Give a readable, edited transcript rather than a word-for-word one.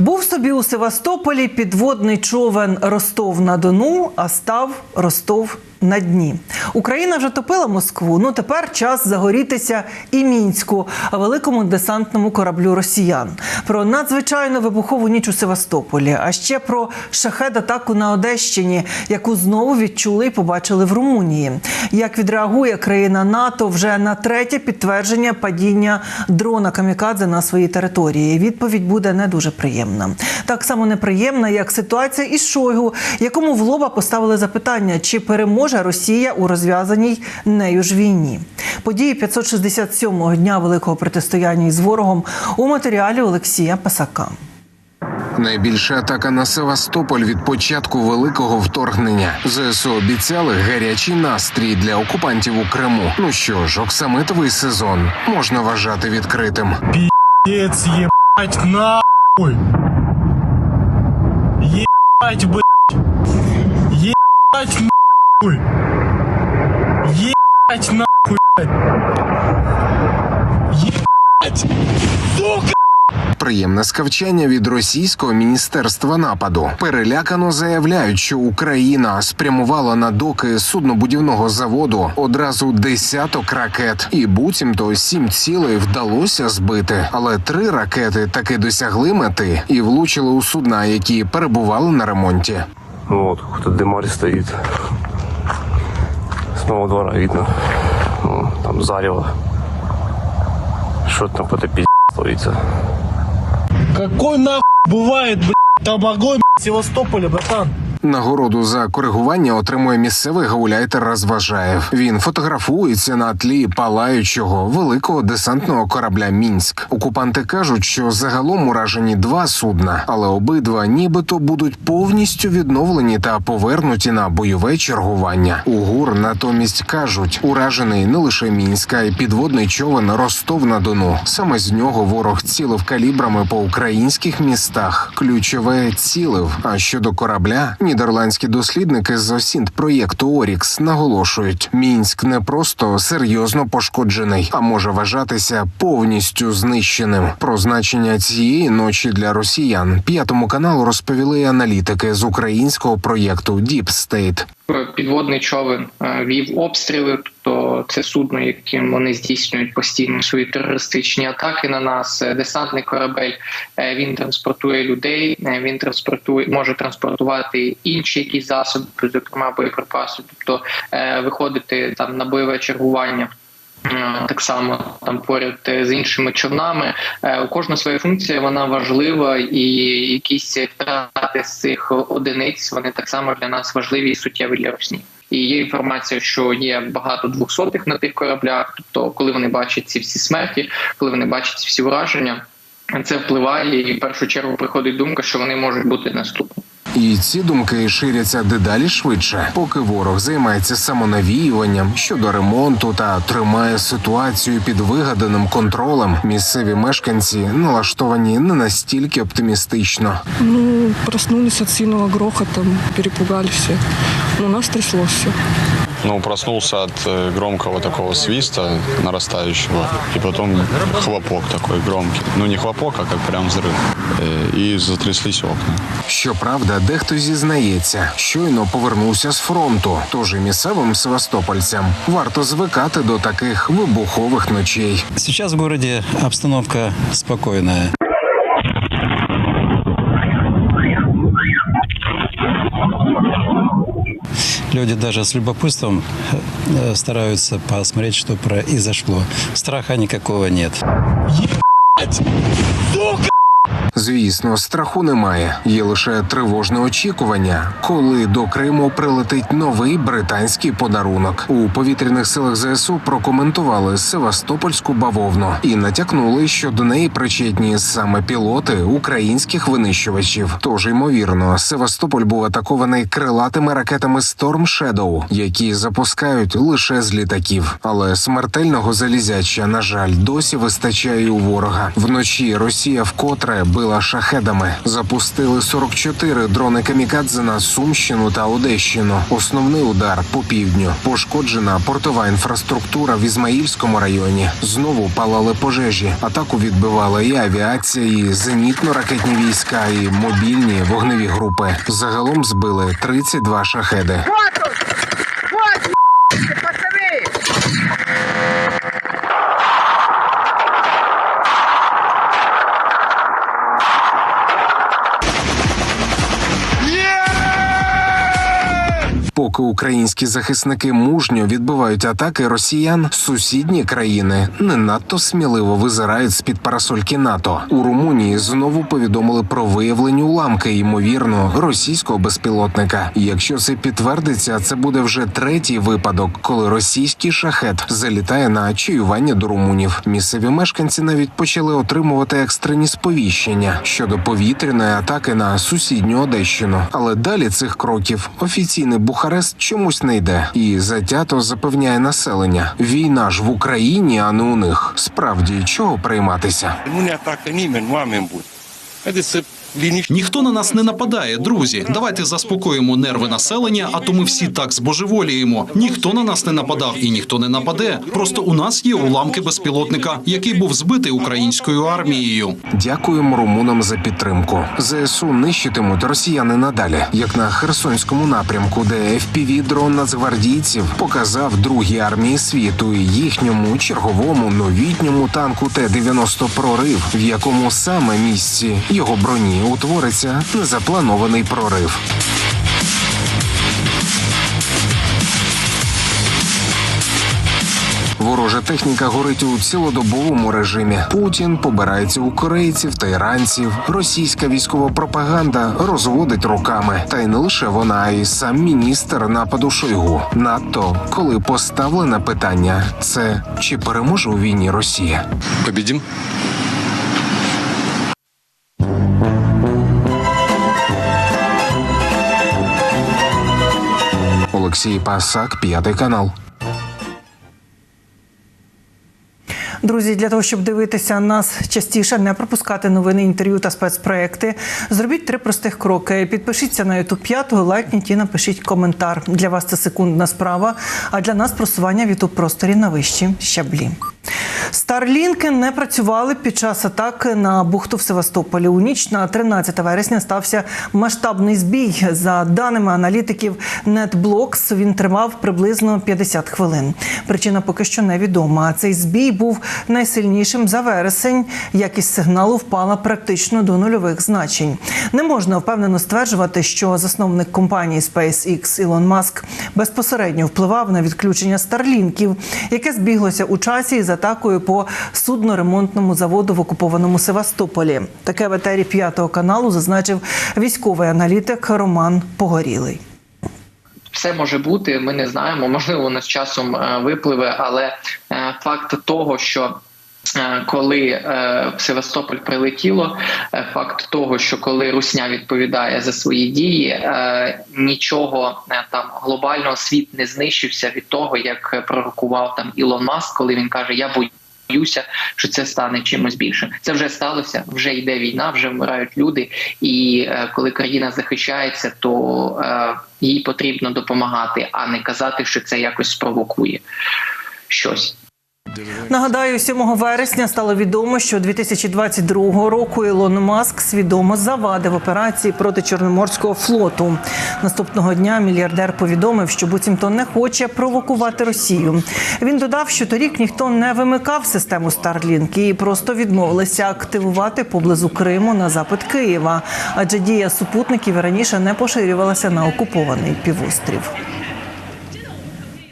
Був собі у Севастополі підводний човен «Ростов-на-Дону», а став Ростов на дні. Україна вже топила Москву, тепер час загорітися і Мінську, великому десантному кораблю росіян. Про надзвичайно вибухову ніч у Севастополі, а ще про шахед-атаку на Одещині, яку знову відчули і побачили в Румунії. Як відреагує країна НАТО вже на третє підтвердження падіння дрона камікадзе на своїй території? Відповідь буде не дуже приємна. Так само неприємна, як ситуація із Шойгу, якому в лоба поставили запитання, чи переможе Росія у розв'язаній нею ж війні. Події 567-го дня великого протистояння із ворогом у матеріалі Олексія Пасака. Найбільша атака на Севастополь від початку великого вторгнення. ЗСУ обіцяли гарячий настрій для окупантів у Криму. Ну що ж, оксамитовий сезон можна вважати відкритим. Пиздец, ебать, нахуй! Ебать, блядь! Ебать, нахуй! Ебать, нахуй, блядь! Ебать! Сука! Приємне скавчання від російського міністерства нападу. Перелякано заявляють, що Україна спрямувала на доки суднобудівного заводу одразу десяток ракет. І буцімто 7 цілей вдалося збити. Але 3 ракети таки досягли мети і влучили у судна, які перебували на ремонті. Вот, тут дымарь стоит. С моего двора видно. Там зарево. Что-то там какой-то пиздец творится. Какой нахуй бывает, блядь, там огонь, блядь, в Севастополе, братан? Нагороду за коригування отримує місцевий гауляйтер Розважаєв. Він фотографується на тлі палаючого великого десантного корабля «Мінськ». Окупанти кажуть, що загалом уражені 2 судна, але обидва нібито будуть повністю відновлені та повернуті на бойове чергування. У ГУР натомість кажуть, уражений не лише Мінськ, а й підводний човен «Ростов-на-Дону». Саме з нього ворог цілив калібрами по українських містах. Ключове цілив. А щодо корабля, нідерландські дослідники з ОСІНТ-проєкту «Орікс» наголошують, Мінськ не просто серйозно пошкоджений, а може вважатися повністю знищеним. Про значення цієї ночі для росіян П'ятому каналу розповіли аналітики з українського проєкту Deep State. Підводний човен вів обстріли, тобто це судно, яким вони здійснюють постійно свої терористичні атаки на нас. Десантний корабель, він транспортує людей, він може транспортувати інші якісь засоби, зокрема боєприпаси, тобто виходити там на бойове чергування. Так само там поряд з іншими човнами. У кожна своя функція, вона важлива, і якісь втрати з цих одиниць, вони так само для нас важливі і суттєві для Росії. І є інформація, що є багато 200-х на тих кораблях, тобто коли вони бачать ці всі смерті, коли вони бачать ці всі ураження, це впливає, і в першу чергу приходить думка, що вони можуть бути наступні. І ці думки ширяться дедалі швидше, поки ворог займається самонавіюванням щодо ремонту та тримає ситуацію під вигаданим контролем. Місцеві мешканці налаштовані не настільки оптимістично. Проснулись от сильного грохота, перепугались. У нас тряслось все. Проснулся от громкого такого свиста нарастающего, и потом хлопок такой громкий. Не хлопок, а как прям взрыв. И затряслись окна. Щоправда, дехто зізнається, щойно повернувся з фронту, тож і місцевим севастопольцям варто звикати до таких вибухових ночей. Сейчас в городе обстановка спокойная. Люди даже с любопытством стараются посмотреть, что произошло. Страха никакого нет. Ебать! Сука! Звісно, страху немає. Є лише тривожне очікування, коли до Криму прилетить новий британський подарунок. У повітряних силах ЗСУ прокоментували севастопольську бавовну і натякнули, що до неї причетні саме пілоти українських винищувачів. Тож, ймовірно, Севастополь був атакований крилатими ракетами Storm Shadow, які запускають лише з літаків. Але смертельного залізяча, на жаль, досі вистачає у ворога. Вночі Росія вкотре збила шахедами. Запустили 44 дрони камікадзе на Сумщину та Одещину. Основний удар по півдню. Пошкоджена портова інфраструктура в Ізмаїльському районі. Знову палали пожежі. Атаку відбивала і авіація, і зенітно-ракетні війська, і мобільні вогневі групи. Загалом збили 32 шахеди. Поки українські захисники мужньо відбивають атаки росіян, сусідні країни не надто сміливо визирають з-під парасольки НАТО. У Румунії знову повідомили про виявлені уламки, ймовірно, російського безпілотника. І якщо це підтвердиться, це буде вже третій випадок, коли російський шахед залітає на чаювання до румунів. Місцеві мешканці навіть почали отримувати екстрені сповіщення щодо повітряної атаки на сусідню Одещину. Але далі цих кроків офіційний Бухарест чомусь не йде і затято запевняє населення. Війна ж в Україні, а не у них. Справді, чого прийматися? Ніхто на нас не нападає, друзі. Давайте заспокоїмо нерви населення, а то ми всі так збожеволіємо. Ніхто на нас не нападав і ніхто не нападе. Просто у нас є уламки безпілотника, який був збитий українською армією. Дякуємо румунам за підтримку. ЗСУ нищитимуть росіяни надалі, як на Херсонському напрямку, де FPV-дрон нацгвардійців показав другій армії світу і їхньому черговому новітньому танку Т-90 прорив, в якому саме місці його броні утвориться незапланований прорив. Ворожа техніка горить у цілодобовому режимі. Путін побирається у корейців та іранців. Російська військова пропаганда розводить руками. Та й не лише вона, а й сам міністр нападу Шойгу. Надто, коли поставлене питання – це чи переможе у війні Росія? Победим. Олексій Пасак, 5 канал. Друзі, для того, щоб дивитися нас частіше, не пропускати новини, інтерв'ю та спецпроекти, зробіть 3 простих кроки. Підпишіться на YouTube 5, лайкніть і напишіть коментар. Для вас це секундна справа, а для нас просування в YouTube-просторі на вищі щаблі. Старлінки не працювали під час атаки на бухту в Севастополі. У ніч на 13 вересня стався масштабний збій. За даними аналітиків NetBlocks, він тривав приблизно 50 хвилин. Причина поки що невідома. Цей збій був найсильнішим за вересень. Якість сигналу впала практично до нульових значень. Не можна впевнено стверджувати, що засновник компанії SpaceX Ілон Маск безпосередньо впливав на відключення старлінків, яке збіглося у часі з атакою по судноремонтному заводу в окупованому Севастополі. Таке в етері 5 каналу зазначив військовий аналітик Роман Погорілий. Все може бути, ми не знаємо, можливо, воно з часом випливе, але факт того, що коли в Севастополь прилетіло, факт того, що коли Русня відповідає за свої дії, нічого там глобального, світ не знищився від того, як пророкував там Ілон Маск, коли він каже: я боюся, що це стане чимось більше. Це вже сталося, вже йде війна, вже вмирають люди, і коли країна захищається, то їй потрібно допомагати, а не казати, що це якось спровокує щось. Нагадаю, 7 вересня стало відомо, що 2022 року Ілон Маск свідомо завадив операції проти Чорноморського флоту. Наступного дня мільярдер повідомив, що буцімто не хоче провокувати Росію. Він додав, що торік ніхто не вимикав систему Starlink і просто відмовилися активувати поблизу Криму на запит Києва, адже дія супутників раніше не поширювалася на окупований півострів.